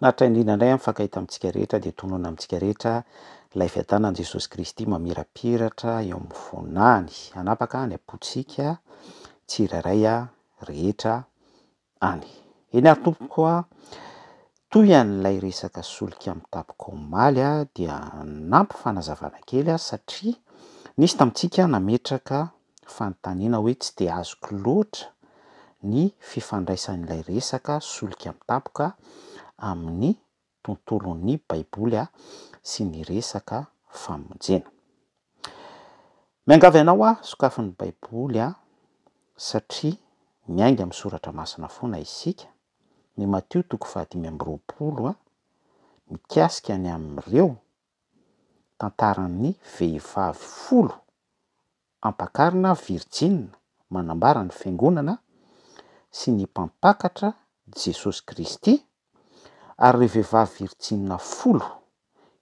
Nahatra indrindra indray mifankahita amintsika rehetra dia tonona amintsika rehetra ilay fiadanan'i Jesosy Kristy mamirapiratra eo amin'ny vonany hanapaka ny apotsika tsirairay rehetra any. Eny ary tompoko toy an'ilay resaka solika mitapoka omaly dia nampifanazavana kely satria nisy tamintsika nametraka fanontaniana hoe tsy de azoko loatra ny fifandraisan'ilay resaka solika mitapoka amin'ny tontolon'ny baiboly sy ny resaka famonjena. Miangavy ianao sokafin'ny baiboly satria miainga amin'ny soratra masina foana isika. Ny Matteo 5:20 mikasika ny amin'ireo tantaran'ny vehivavy 10 ampakarina virjina manambara ny fiangonana sy ny mpampakatra Jesosy Kristy. Ary ireo vehivavy virjina 10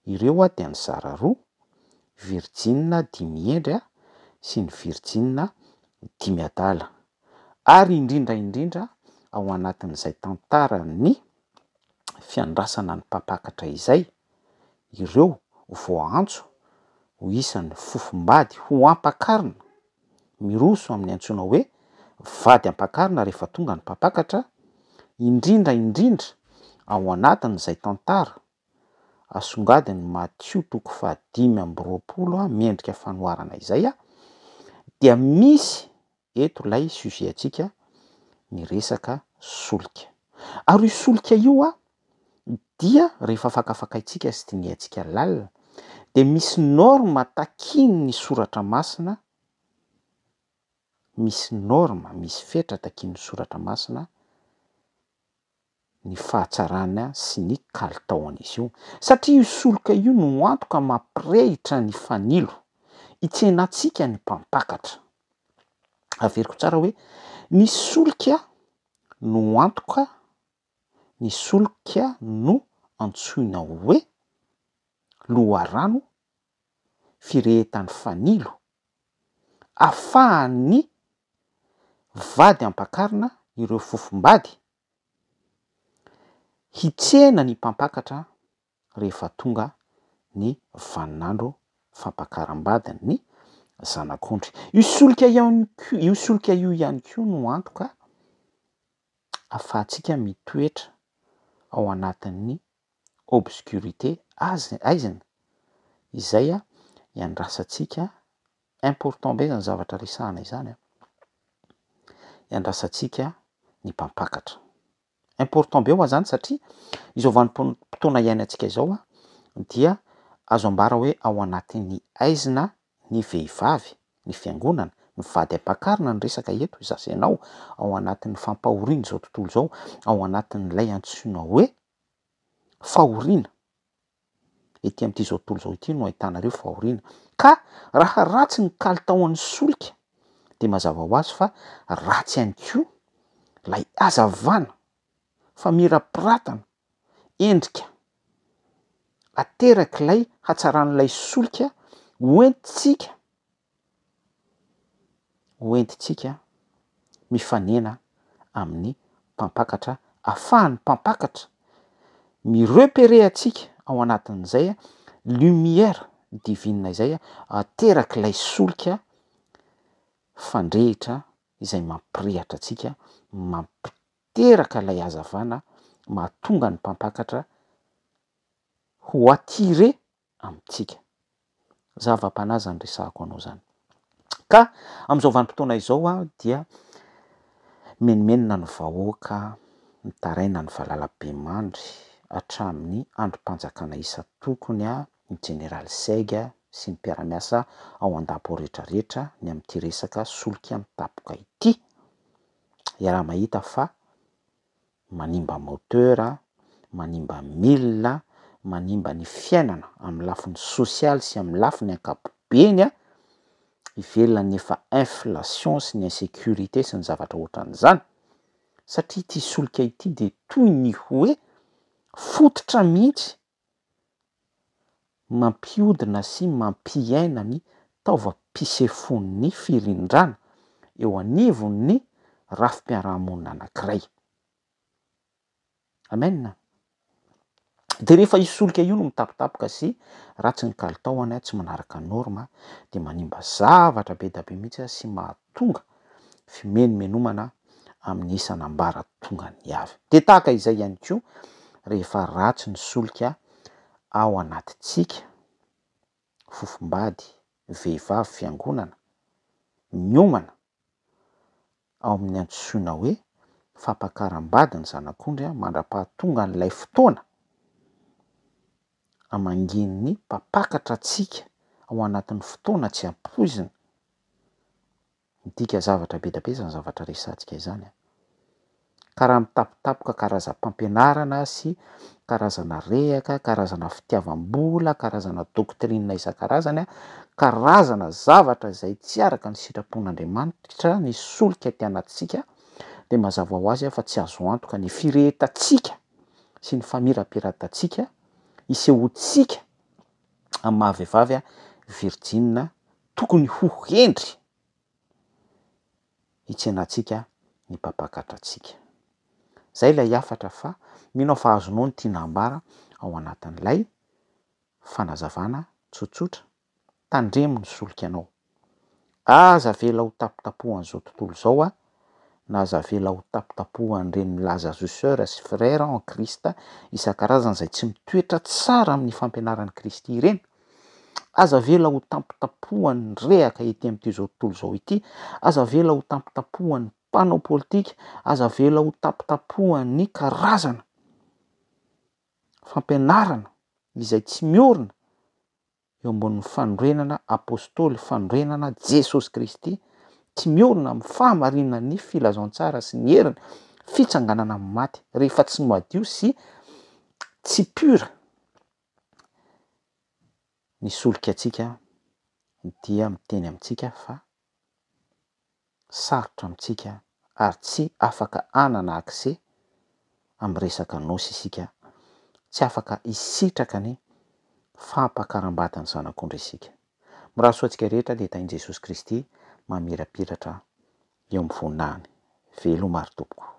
ireo dia nizara roa, virjina 5 endry sy ny virjina 5 adala. Ary indrindra ao anatin'izay tantarany fiandrasana ny mpampakatra izay, ireo voantso ho isan'ny fofombady ho ampakarina, miroso amin'ny antsoina hoe vady ampakarina rehefa tonga ny mpampakatra. Indrindra ao anatin'izay tantara asongadiny Matteo 5:20 miendrika fanoharana izay dia misy eto ilay sujet antsika ny resaka solika. Ary io solika io dia rehefa fakafakaintsika sy dinihantsika lalina dia misy norma takin'ny soratra masina, misy fetra takin'ny soratra masina ny fahatsarana sy ny kalitaon'izy io. Satria io solika io no antoka mampirehitra ny fanilo hitsenantsika ny mpampakatra. Averiko tsara hoe ny solika no antoka, ny solika no antsoina hoe loharano firehetan'ny fanilo ahafahan'ny vady ampakarina ireo fofombady hitsena ny mpampakatra rehefa tonga ny vaninandro fampakaram-bady ny zanak'ondry. Io solika io ihany koa no antoka ahafahantsika mitoetra ao anatin'ny obscurité aizina izay iandrasantsika important be zany zavatra resahana izany iandrasantsika ny mpampakatra. Important be hoy zany satria izao vanim-potoana iainantsika izao dia azo ambara hoe ao anatin'ny aizina ny vehivavy, ny fiangonana, ny vady ampakarina ny resaka eto zazainao, ao anatin'ny fampahoriana izao tontolo izao, ao anatin'ilay antsoina hoe fahoriana. Ety amin'ity zao tontolo izao ity no ahitanareo fahoriana. Ka raha ratsy ny kalitaon'ny solika dia mazava ho azy fa ratsy ihany koa lay hazavana fa mirapiratana endrika aterak'ilay hatsaran'ilay solika hoentintsika mifanena amin'ny mpampakatra, ahafahan'ny mpampakatra mirepere antsika ao anatin'izay lumière divine izay aterak'ilay solika fandrehitra izay mampirehatra antsika, mampiteraka ilay hazavana mahatonga ny mpampakatra ho attiré amintsika. Zava-panaza ny resahako anao zany. Ka amin'izao vanim-potoana izao dia menomenona ny vahoaka mitaraina ny valala-be mandry hatramin'ny androm-panjakana isa-tokony ny General Seg sy ny mpiara-miasa ao an-dampo rehetrarehetra ny amin'ity resaka solika mitapoka ity. Iaraha mahita fa manimba moteur, manimba milina, manimba ny fiainana amin'ny lafiny sosialy sy amin'ny lafiny ankapobeny ivelona nefa inflation sy ny insécurité sy ny zavatra ohatran'izany. Satria ity solika ity dia toy ny hoe fototra mihitsy mampihodina sy mampiaina ny taovam-pisefon'ny firindrana eo anivon'ny rafim-piarahamonina anankiray. Amen. De rehefa isolika io no mitapitapoka sy ratsy ny kalitaony tsy manaraka norma de manimba zavatra be da be mihitsy sy mahatonga fimenomenomana amin'ny isan'ambara tonga ny avy. De tahaka izay ihany koa rehefa ratsy ny solika ao anatitsika fofombady, vehivavy fiangonana, miomana ao amin'ny antsoina hoe fampakaram-bady ny zanak'ondry mandra-pahatonga an'ilay fotoana amangin'ny mpapakatra atsika ao anatin'ny fotoana tsy ampoizina. Midika zavatra be da be zany zavatra resantsika izany a. Karaha mitapitapoka karazam-pampianarana sy karazana rehaka, karazana fitiavam-bola, karazana doktrina isan-karazany a, karazana zavatra izay tsy araka ny sitrapon'Andriamanitra ny solika ty anatsika de mazava ho azy fa tsy azo antoka ny firehetantsika sy ny famirapiran-tatsika isehoantsika amin'ny mahavehivavy virjina tokony ho hendry hitsenatsika ny mpapakatra atsika. Zay lay afatra fa mino aho fa azonao ny tinam-bara ao anatin'ilay fanazavana tsotsotra tandremo ny solika anao. Aza avela ho tapitapohan'izao tontolo zao a, na aza avela ho tapitapohan'ireny milaza zo sœur sy frère en Krista isan-karazany zay tsy mitoetra tsara amin'ny fampianaran'i Kristy ireny, aza avela ho tapitapohan'ny rehaka ety amin'ity zao tontolo zao ity, aza avela ho tapitapohan'ny mpanao politika, aza avela ho tapitapohan'ny karazana fampianarana izay tsy miorina eo ambonin'ny fanorenana apôstôly, fanorenana Jesosy Kristy, tsy miorina amin'ny fahamarinana ny filazantsara sy ny heriny fitsanganana amin'ny maty rehefa tsy madio sy tsy pura ny solika atsika dia miteny amintsika fa sarotra amintsika ary tsy afaka hanana accès amin'ny resaka naosy isika, tsy afaka hisitraka ny fampakaram-bady ny zanak'ondry isika. Mirahasoa antsika rehetra le tain'i Jesosy Kristy mamirapiratra eo amin'ny voninahiny. Veloma ary tompoko.